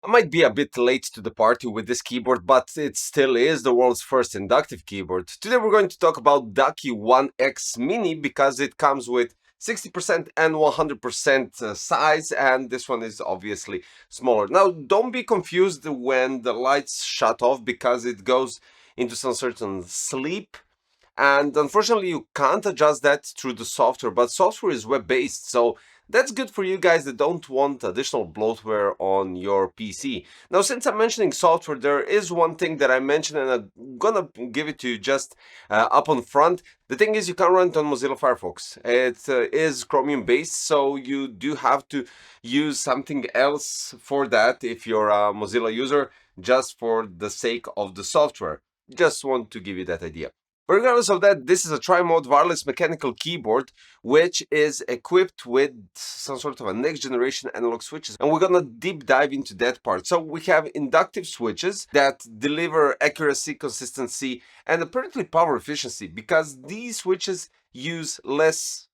I might be a bit late to the party with this keyboard, but it still is the world's first inductive keyboard. Today we're going to talk about Ducky One X Mini because it comes with 60% and 100% size, and this one is obviously smaller. Now, don't be confused when the lights shut off because it goes into some certain sleep. And unfortunately, you can't adjust that through the software, but software is web-based, so that's good for you guys that don't want additional bloatware on your PC. Now, since I'm mentioning software, there is one thing that I mentioned, and I'm gonna give it to you just up on front. The thing is, you can't run it on Mozilla Firefox. It is Chromium-based, so you do have to use something else for that if you're a Mozilla user, just for the sake of the software. Just want to give you that idea. But regardless of that, this is a tri-mode wireless mechanical keyboard which is equipped with some sort of a next generation analog switches, and we're gonna deep dive into that part. So we have inductive switches that deliver accuracy, consistency, and apparently power efficiency, because these switches use less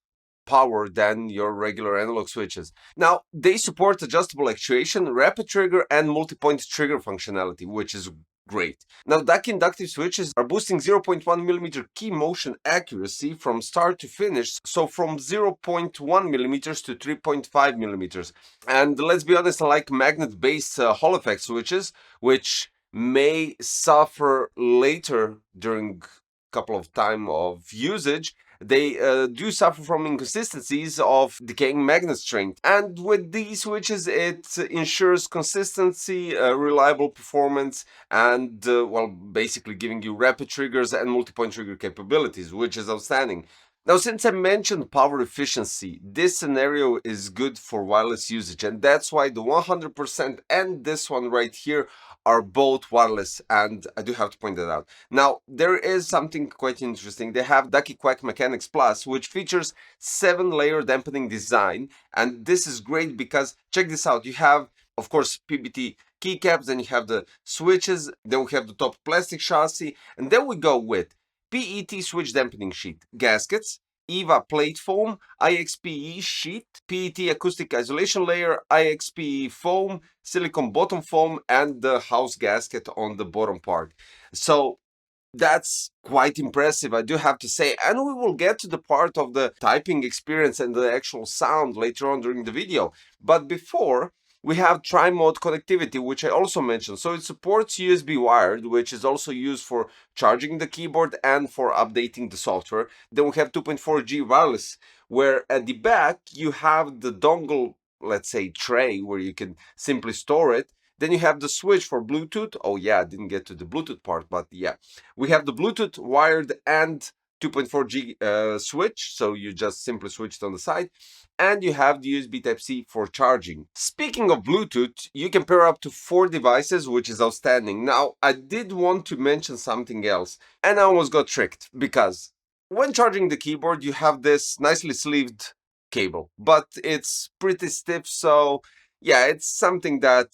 power than your regular analog switches. Now, they support adjustable actuation, rapid trigger, and multi-point trigger functionality, which is great. Now, Ducky inductive switches are boosting 0.1 millimeter key motion accuracy from start to finish, so from 0.1 millimeters to 3.5 millimeters. And let's be honest, unlike magnet-based Hall effect switches, which may suffer later during a couple of time of usage, they do suffer from inconsistencies of decaying magnet strength. And with these switches, it ensures consistency, reliable performance, and well, basically giving you rapid triggers and multi-point trigger capabilities, which is outstanding. Now, since I mentioned power efficiency, this scenario is good for wireless usage, and that's why the 100% and this one right here are both wireless, and I do have to point that out. Now, there is something quite interesting. They have Ducky Quack Mechanics Plus, which features 7-layer dampening design, and this is great because, check this out, you have, of course, PBT keycaps, then you have the switches, then we have the top plastic chassis, and then we go with PET switch dampening sheet, gaskets, EVA plate foam, IXPE sheet, PET acoustic isolation layer, IXPE foam, silicone bottom foam, and the house gasket on the bottom part. So that's quite impressive, I do have to say, and we will get to the part of the typing experience and the actual sound later on during the video. But before, we have tri-mode connectivity, which I also mentioned. So it supports USB wired, which is also used for charging the keyboard and for updating the software. Then we have 2.4G wireless, where at the back you have the dongle, let's say tray, where you can simply store it. Then you have the switch for Bluetooth. Oh yeah, I didn't get to the Bluetooth part, but yeah. We have the Bluetooth wired and 2.4G switch, so you just simply switch it on the side. And you have the USB Type-C for charging. Speaking of Bluetooth, you can pair up to 4 devices, which is outstanding. Now, I did want to mention something else, and I almost got tricked, because when charging the keyboard, you have this nicely sleeved cable, but it's pretty stiff, so yeah, it's something that,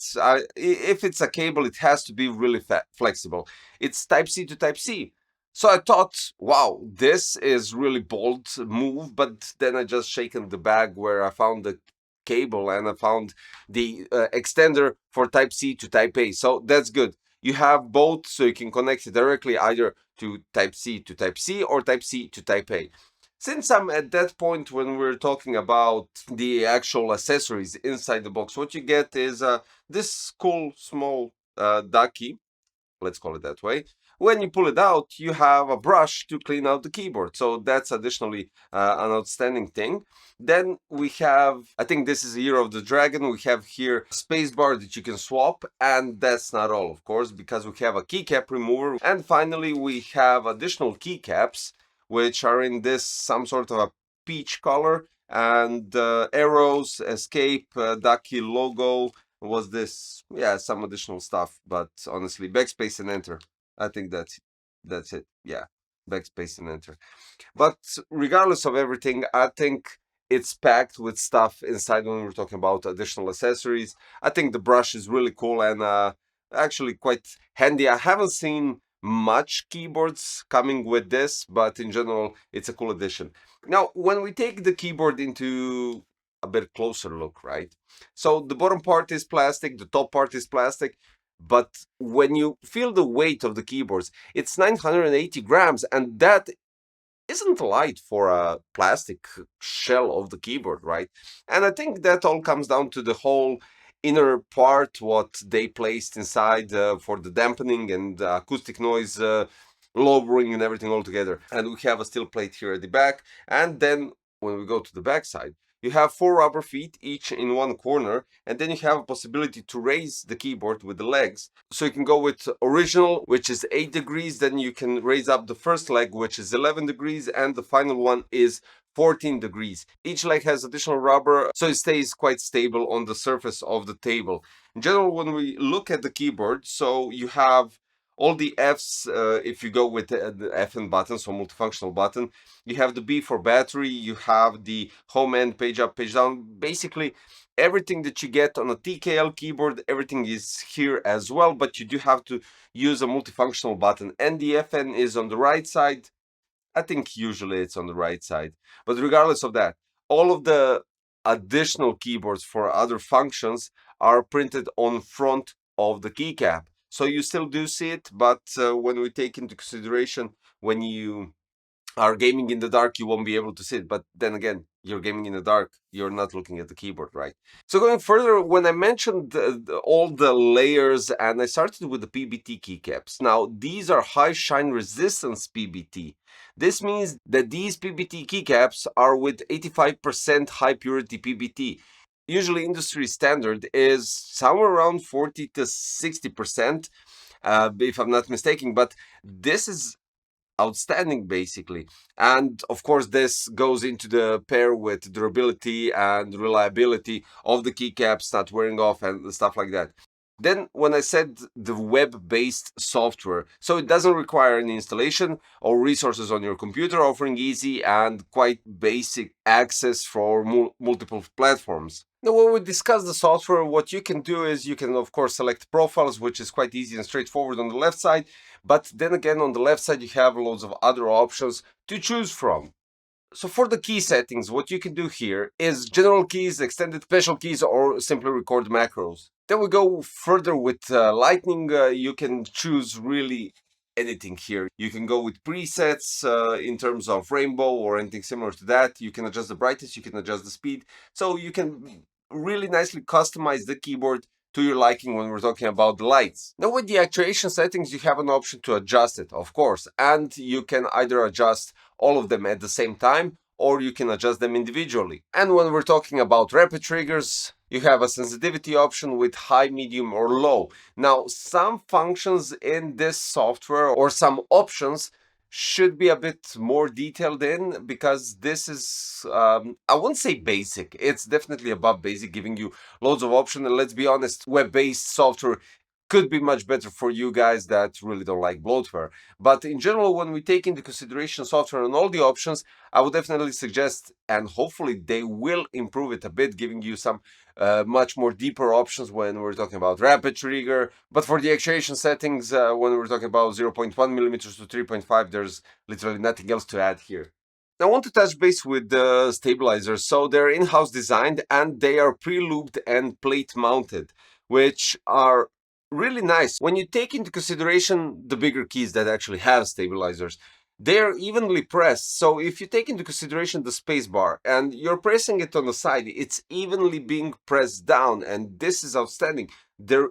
if it's a cable, it has to be really flexible. It's Type-C to Type-C. So I thought, wow, this is really bold move, but then I just shaken the bag where I found the cable and I found the extender for Type-C to Type-A. So that's good. You have both, so you can connect it directly either to Type-C to Type-C or Type-C to Type-A. Since I'm at that point when we're talking about the actual accessories inside the box, what you get is this cool small ducky, let's call it that way. When you pull it out, you have a brush to clean out the keyboard. So that's additionally an outstanding thing. Then we have, I think this is the Year of the Dragon. We have here a space bar that you can swap. And that's not all, of course, because we have a keycap remover. And finally, we have additional keycaps, which are in this some sort of a peach color. And arrows, escape, Ducky logo. Was this, yeah, some additional stuff, but honestly, backspace and enter. I think that's it. Yeah, backspace and enter. But regardless of everything, I think it's packed with stuff inside when we're talking about additional accessories. I think the brush is really cool and actually quite handy. I haven't seen much keyboards coming with this, but in general, it's a cool addition. Now, when we take the keyboard into a bit closer look, right? So the bottom part is plastic, the top part is plastic, but when you feel the weight of the keyboards, it's 980 grams, and that isn't light for a plastic shell of the keyboard, right? And I think that all comes down to the whole inner part, what they placed inside for the dampening and acoustic noise lowering and everything all together. And we have a steel plate here at the back. And then when we go to the back side, you have 4 rubber feet, each in one corner, and then you have a possibility to raise the keyboard with the legs. So you can go with original, which is 8 degrees, then you can raise up the first leg, which is 11 degrees, and the final one is 14 degrees. Each leg has additional rubber, so it stays quite stable on the surface of the table. In general, when we look at the keyboard, so you have all the Fs, if you go with the FN button, so multifunctional button. You have the B for battery, you have the home end, page up, page down. Basically, everything that you get on a TKL keyboard, everything is here as well, but you do have to use a multifunctional button. And the FN is on the right side. I think usually it's on the right side. But regardless of that, all of the additional keyboards for other functions are printed on front of the keycap. So you still do see it, but when we take into consideration when you are gaming in the dark, you won't be able to see it. But then again, you're gaming in the dark, you're not looking at the keyboard, right? So going further, when I mentioned all the layers, and I started with the PBT keycaps. Now, these are high shine resistance PBT. This means that these PBT keycaps are with 85% high purity PBT. Usually industry standard is somewhere around 40 to 60%, if I'm not mistaken, but this is outstanding basically. And of course this goes into the pair with durability and reliability of the keycaps not wearing off and stuff like that. Then when I said the web-based software, so it doesn't require any installation or resources on your computer, offering easy and quite basic access for multiple platforms. Now, when we discuss the software, what you can do is you can, of course, select profiles, which is quite easy and straightforward on the left side. But then again, on the left side, you have loads of other options to choose from. So for the key settings, what you can do here is general keys, extended special keys, or simply record macros. Then we go further with lightning. You can choose really anything here. You can go with presets in terms of rainbow or anything similar to that. You can adjust the brightness, you can adjust the speed. So you can really nicely customize the keyboard to your liking when we're talking about the lights. Now with the actuation settings, you have an option to adjust it, of course, and you can either adjust all of them at the same time, or you can adjust them individually. And when we're talking about rapid triggers, you have a sensitivity option with high, medium, or low. Now, some functions in this software or some options should be a bit more detailed in, because this is, I wouldn't say basic. It's definitely above basic, giving you loads of options. And let's be honest, web-based software could be much better for you guys that really don't like bloatware. But in general, when we take into consideration software and all the options, I would definitely suggest, and hopefully they will improve it a bit, giving you some much more deeper options when we're talking about rapid trigger. But for the actuation settings, when we're talking about 0.1 millimeters to 3.5, there's literally nothing else to add here. I want to touch base with the stabilizers. So they're in-house designed and they are pre-lubed and plate mounted, which are really nice. When you take into consideration the bigger keys that actually have stabilizers, they're evenly pressed. So if you take into consideration the space bar and you're pressing it on the side, it's evenly being pressed down, and this is outstanding. There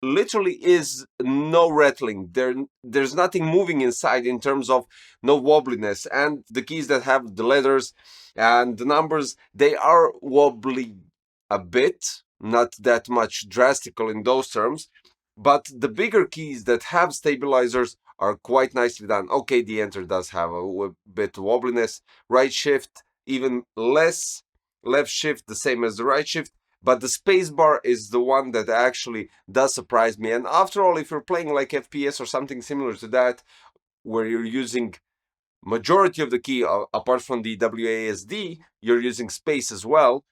literally is no rattling. There's nothing moving inside in terms of no wobbliness. And the keys that have the letters and the numbers, they are wobbly a bit, not that much drastical in those terms. But the bigger keys that have stabilizers are quite nicely done. Okay, the enter does have a bit of wobbliness. Right shift, even less. Left shift, the same as the right shift. But the spacebar is the one that actually does surprise me. And after all, if you're playing like FPS or something similar to that, where you're using majority of the key, apart from the WASD, you're using space as well,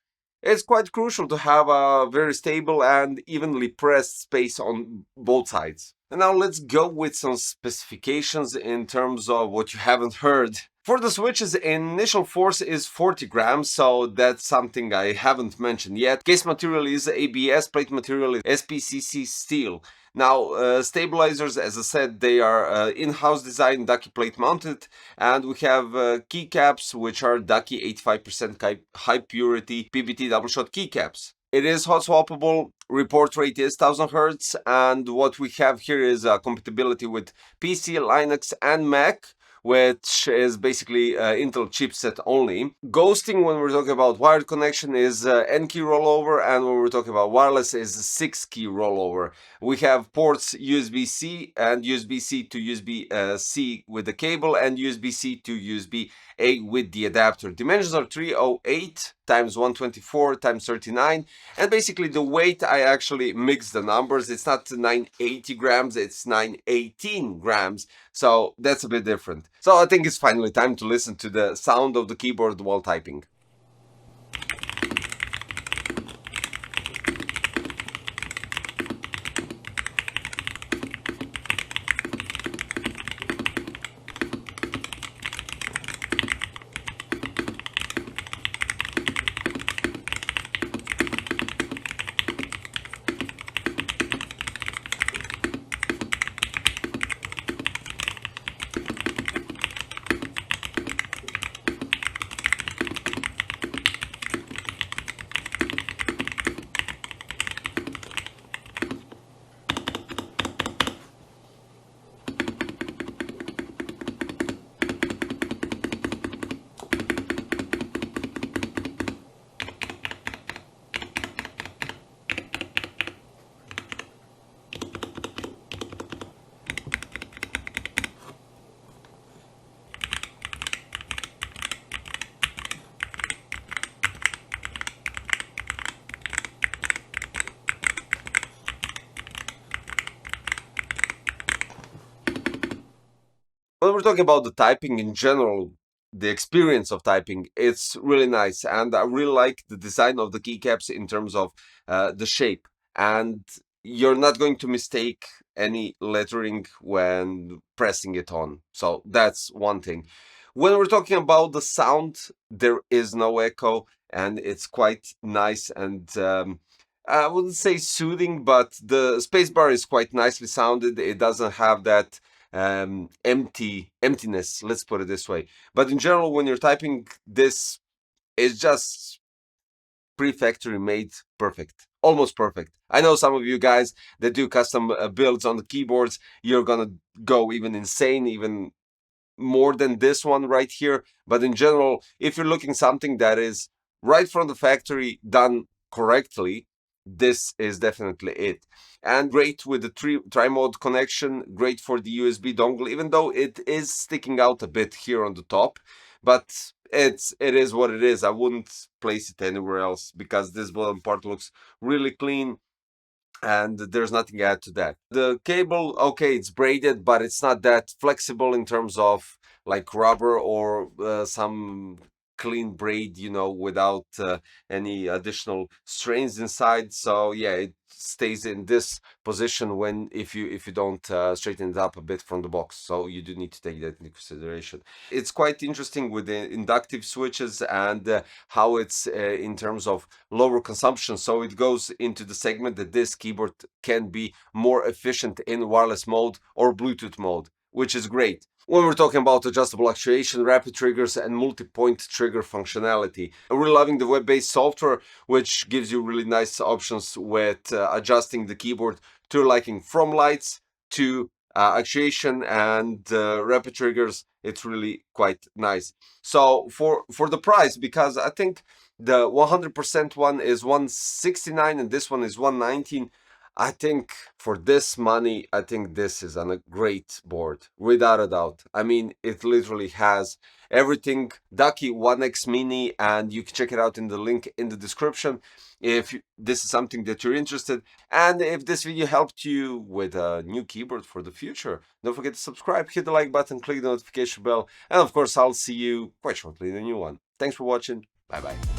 it's quite crucial to have a very stable and evenly pressed space on both sides. And now let's go with some specifications in terms of what you haven't heard. For the switches, initial force is 40 grams, so that's something I haven't mentioned yet. Case material is ABS, plate material is SPCC steel. Now, stabilizers, as I said, they are in-house designed, Ducky plate mounted, and we have keycaps, which are Ducky 85% high purity PBT double shot keycaps. It is hot swappable, report rate is 1000 Hz, and what we have here is compatibility with PC, Linux, and Mac, which is basically Intel chipset only. Ghosting, when we're talking about wired connection, is N key rollover, and when we're talking about wireless is 6 key rollover. We have ports USB-C and USB-C to USB-C with the cable, and USB-C to USB-A with the adapter. Dimensions are 308 times 124 times 39, and basically the weight, I actually mixed the numbers. It's not 980 grams, it's 918 grams, so that's a bit different. So I think it's finally time to listen to the sound of the keyboard while typing. When we're talking about the typing in general, the experience of typing, it's really nice, and I really like the design of the keycaps in terms of the shape, and you're not going to mistake any lettering when pressing it on. So that's one thing. When we're talking about the sound, there is no echo, and it's quite nice, and I wouldn't say soothing, but the spacebar is quite nicely sounded. It doesn't have that emptiness, let's put it this way. But in general, when you're typing, this is just pre-factory made, perfect, almost perfect. I know some of you guys that do custom builds on the keyboards, you're gonna go even insane, even more than this one right here. But in general, if you're looking something that is right from the factory, done correctly, this is definitely it. And great with the tri-mode connection, great for the USB dongle, even though it is sticking out a bit here on the top, but it is what it is. I wouldn't place it anywhere else because this bottom part looks really clean, and there's nothing to add to that. The cable, okay, it's braided, but it's not that flexible in terms of like rubber or some clean braid, you know, without any additional strains inside. So yeah, it stays in this position when if you don't straighten it up a bit from the box. So you do need to take that into consideration. It's quite interesting with the inductive switches and how it's in terms of lower consumption. So it goes into the segment that this keyboard can be more efficient in wireless mode or Bluetooth mode, which is great. When we're talking about adjustable actuation, rapid triggers, and multi-point trigger functionality, we're loving the web-based software, which gives you really nice options with adjusting the keyboard to your liking, from lights to actuation and rapid triggers. It's really quite nice. So for the price, because I think the 100% one is 169 and this one is 119. I think for this money, I think this is a great board, without a doubt. I mean, it literally has everything. Ducky One X Mini, and you can check it out in the link in the description if this is something that you're interested. And if this video helped you with a new keyboard for the future, don't forget to subscribe, hit the like button, click the notification bell, and of course, I'll see you quite shortly in a new one. Thanks for watching. Bye bye.